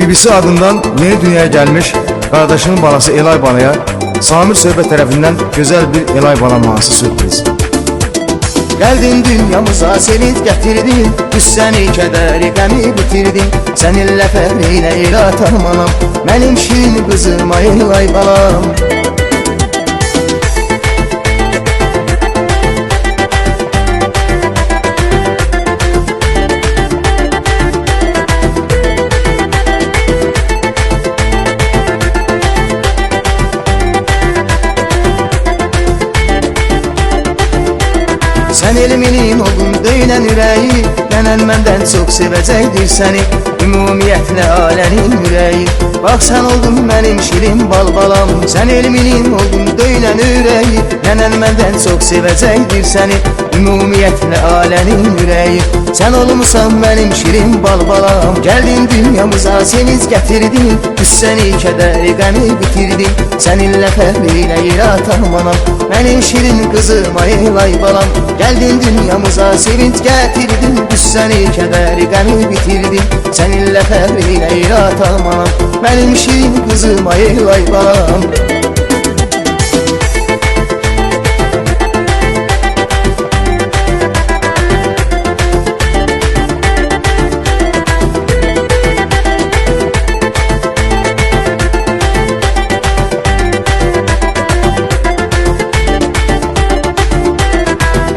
BBC adından yeni dünyaya gelmiş kardeşinin balası Elay Balaya Samir Söhbət tərəfindən gözəl bir Elay Bala mahnısı sürpriz. Geldin dünyamıza sevinç getirdin, Hüssəni kədəri qəmi bitirdin. Səninlə fəhrilə elə tanımanam, mənim şirin qızıma Elay balam. Sən elminin oldun döynən ürəyi, nənən məndən çox sevəcəkdir səni, ümumiyyətlə alənin ürəyi. Bax sən oldun mənim şirin bal balam. Sən elminin oldun döynən ürəyi, nənən məndən çox sevəcəkdir səni, ümumiyyətlə alənin ürəyi. Sən olmuşsan mənim şirin bal balam. Gəldin dünyamıza sevinç gətirdin, Hüssəni kədəri qəmi bitirdin. Səninlə fəhrilə yerə tanımanam, mənim şirin qızıma Elay balam. Geldin dünyamıza sevinç getirdin, Hüssəni kədəri qəmi bitirdin. Səninlə fəhrilə yerə tanımanam, mənim şirin qızıma Elay balam.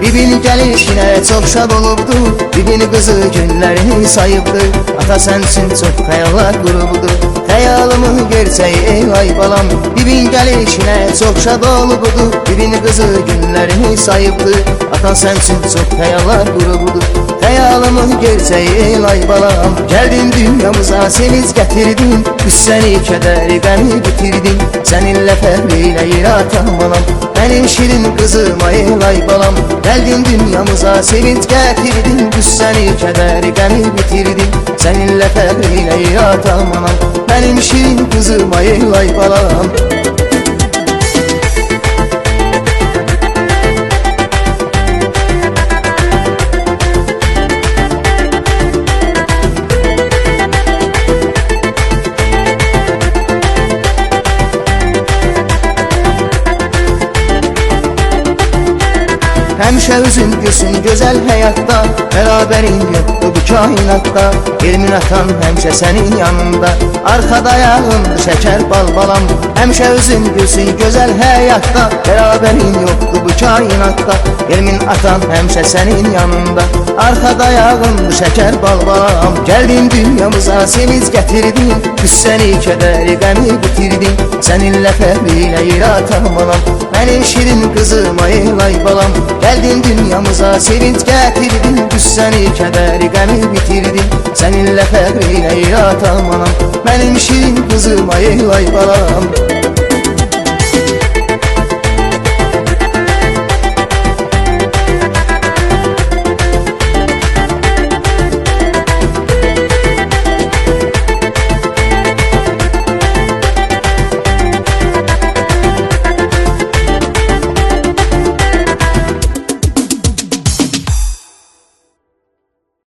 Bibin gəlişinə çox şad olubdu, bibin qızı günlərini sayıbdı. Ata sənsin çox xəyallar qurubdu, xəyalımı gerçəyi Elay balam. Bibin gəlişinə çox şad olubdu, bibin qızı günlərini sayıbdı. Ata sənsin çox xəyallar qurubdu, xəyalımı gerçəyi Elay balam. Gəldin dünyamıza sevinç gətirdin, Hüssəni kədəri qəmi bitirdin. Səninlə fəhrilə yerə tanımanam, mənim şirin qızıma Elay balam. Geldin dünyamıza sevinç getirdin, Hüssəni kədəri qəmi bitirdin. Səninlə fəhrilə yerə tanımanam, mənim şirin qızıma Elay balam. Həmişə üzün gülsün gözəl həyatda, bərabərin yoxdur bu kainatda. Elmin atan həmişə sənin yanında, arxada ayağındır şəkər bal balam. Həmişə üzün gülsün gözəl həyatda, bərabərin yoxdur bu kainatda. Elmin atan həmişə sənin yanında, arxada ayağındır şəkər bal balam. Gəldin dünyamıza sevinç gətirdin, Hüssəni kədəri qəmi bitirdin. Səninlə fəhrilə yerə tanımanam, mənim şirin qızıma Elay balam. Geldin dünyamıza sevinç getirdin, Hüssəni kədəri qəmi bitirdin. Səninlə fəhrilə yerə tanımanam, mənim şirin qızıma Elay balam.